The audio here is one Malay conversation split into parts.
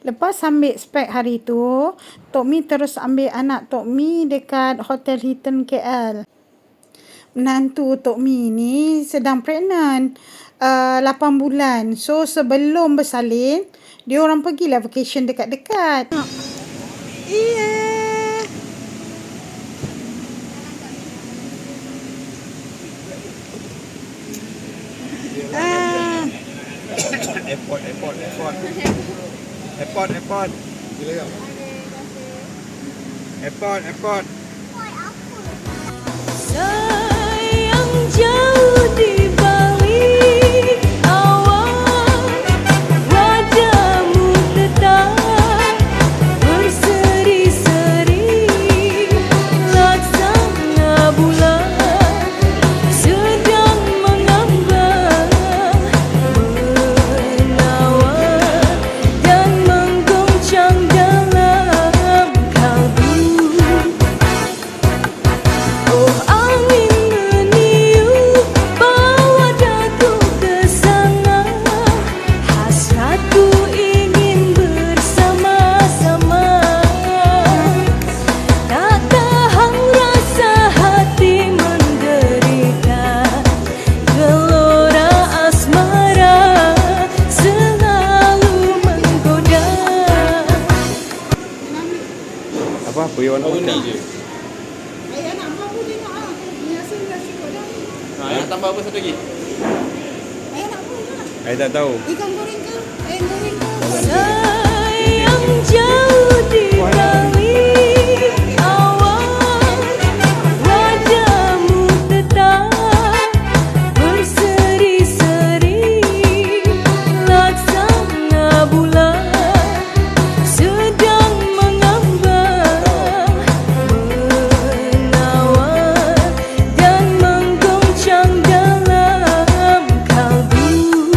Lepas ambil spek hari tu, Tok Mi terus ambil anak Tok Mi dekat Hotel Hilton KL. Menantu Tok Mi ni sedang pregnant 8 bulan. So sebelum bersalin, dia orang pergilah vacation dekat-dekat. Iya. Airport. Sayang jauh di balik awan, wajahmu tetap berseri-seri, laksana bulan sedang mengambang, menawan dan menggoncang dalam kalbu. Oh angin meniup bawa daku ke sana, hasratku ingin bersama-sama. Tak tahan rasa hati menderita, gelora asmara selalu menggoda. Apa you want to makan? Ayah nak apa pun tengok ah. Biasa nasi goreng. Nak tambah apa satu lagi? Ayah nak apa nak? Saya tak tahu. Ikan goreng ke? Ayam goreng ke? Sayang jauh di balik awan, wajahmu tetap berseri-seri, laksana bulan sedang mengambang, menawan dan menggoncang dalam kalbu.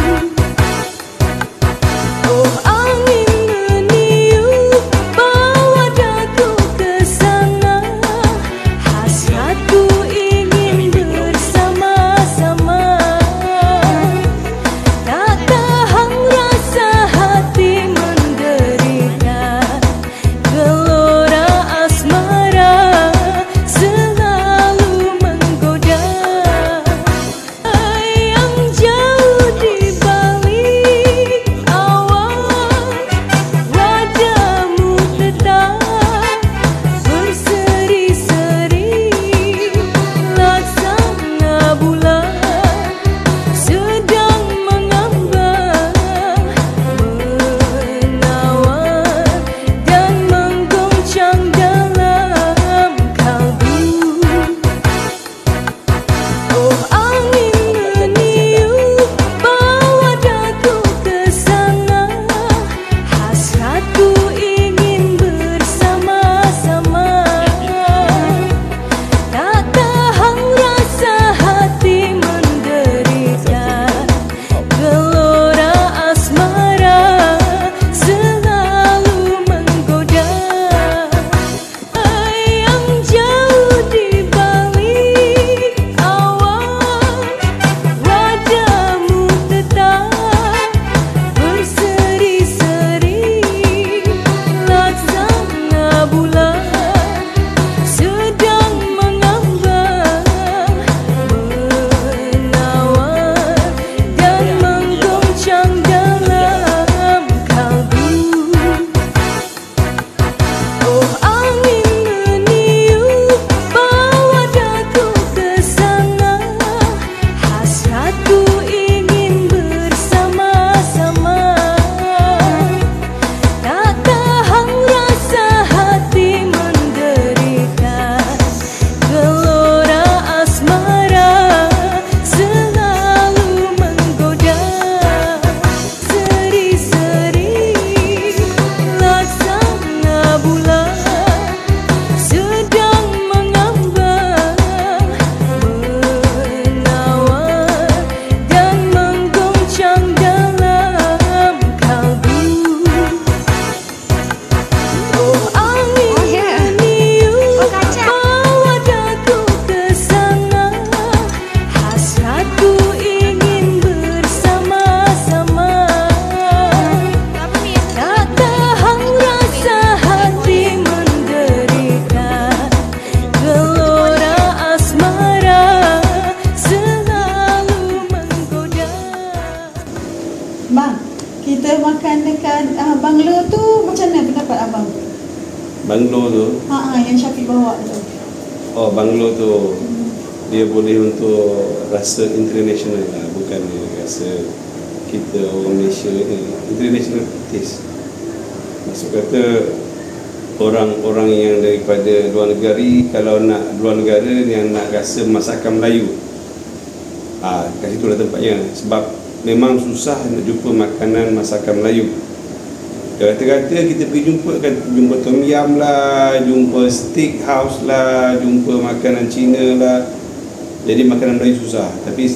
banglo tu. Yang Syafiq bawa tu. Oh, banglo tu dia boleh untuk rasa international lah, bukan rasa kita orang Malaysia ni. International taste. Maksud kata orang-orang yang daripada luar negara, kalau nak luar negara yang nak rasa masakan Melayu, kat situ lah tempatnya. Sebab memang susah nak jumpa makanan masakan Melayu. Kata-kata kita pergi jumpa tom yum lah, jumpa steak house lah, jumpa makanan Cina lah. Jadi makanan Melayu susah. Tapi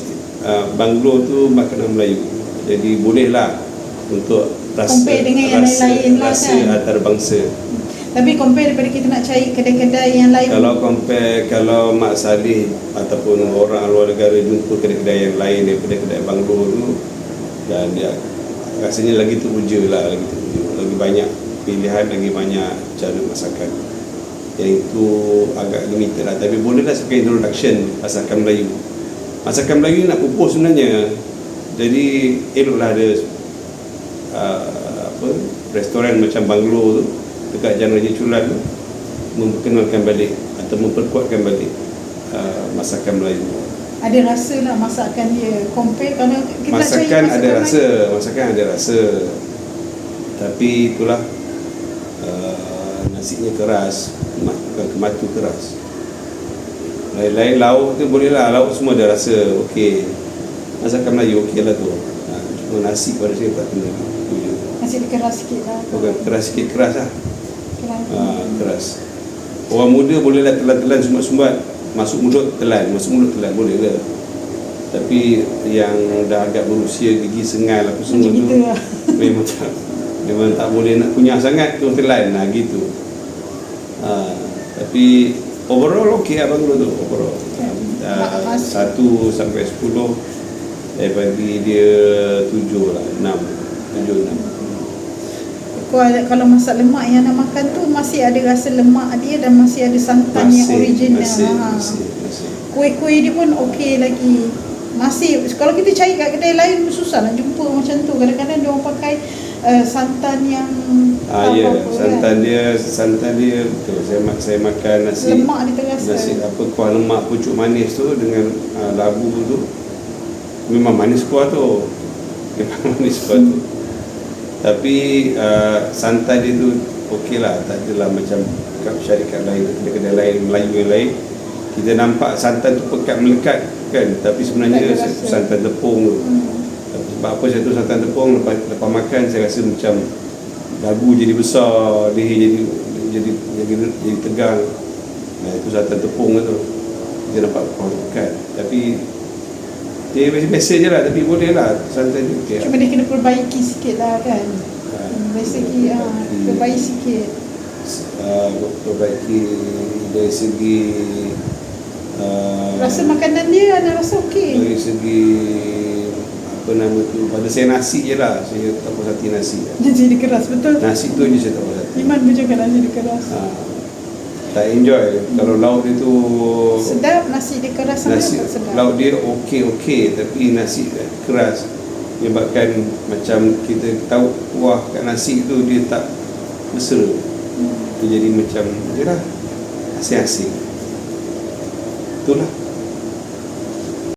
banglo tu makanan Melayu. Jadi bolehlah untuk Compare dengan yang lain-lain lah rasa kan. antarabangsa. Tapi compare daripada kita nak cari kedai-kedai yang lain. Kalau Mak Saleh ataupun orang luar negara jumpa kedai-kedai yang lain daripada kedai banglo tu, dan dia rasanya lagi teruja lah, lagi banyak pilihan, lagi banyak cara masakan. Yang itu agak limited lah. Tapi bolehlah sebagai introduction masakan Melayu. Masakan Melayu nak pupus sebenarnya. Jadi eloklah ada restoran macam banglo tu dekat Jalan Raja Chulan tu, memperkenalkan balik atau memperkuatkan balik masakan Melayu. Ada rasa lah masakan dia. Compare kalau kita Masakan nak cari ada rasa, masakan ada rasa. Tapi itulah nasinya keras, bukan kematu keras. Lain-lain lauk tu boleh lah, lauk semua ada rasa okey. Masakan Melayu okey lah tu. Cuma nasi pada saya tak kena. nasi dia keras sikit lah. Bukan keras sikit, keras lah. Keras. Keras. Orang muda bolehlah telan-telan sumbat-sumbat, masuk mulut telan boleh ke. Tapi yang dah agak berusia, gigi sengal apa semua tu lah. memang tak boleh nak kunyah sangat tu telan lah gitu. Tapi overall okey abang tu overall. 1 sampai 10 saya bagi dia 7 lah, 6. Kalau masak lemak yang nak makan tu masih ada rasa lemak dia dan masih ada santan yang original. Masih. Kuih-kuih dia pun okey lagi. Masih, kalau kita cari kat kedai lain susah nak jumpa macam tu. Kadang-kadang dia orang pakai santan yang santan dia betul. Saya makan nasi lemak dia terasa. Nasi kuah lemak pucuk manis tu dengan labu tu. Memang manis kuah tu. Tapi santan dia tu okey lah, tak adalah macam syarikat lain, kedai lain Melayu yang lain. Kita nampak santan tu pekat melekat kan, tapi sebenarnya santan tepung tu. Sebab apa saya tu santan tepung, lepas makan saya rasa macam dagu jadi besar, leher jadi tegang. Itu santan tepung tu. Dia nampak pekat. Tapi dia biasa je lah, tapi boleh lah santan tu okay. Cuma dia kena perbaiki sikit lah kan. Dari segi perbaiki sikit. Perbaiki dari segi rasa makanan dia ada rasa okey. Dari segi apa nama tu, pada saya nasi je lah. Saya tak puas hati nasi lah. Jadi dia keras betul. Nasi tu je saya tak puas hati. Iman pun cakap nasi dia keras. Tak enjoy. Kalau lauk dia tu sedap, nasi dia keras sangat tak sedap. Lauk dia okey, tapi nasi keras menyebabkan macam kita tahu kuah kat nasi tu dia tak mesra. Dia jadi macam je lah, asin-asin. Itulah.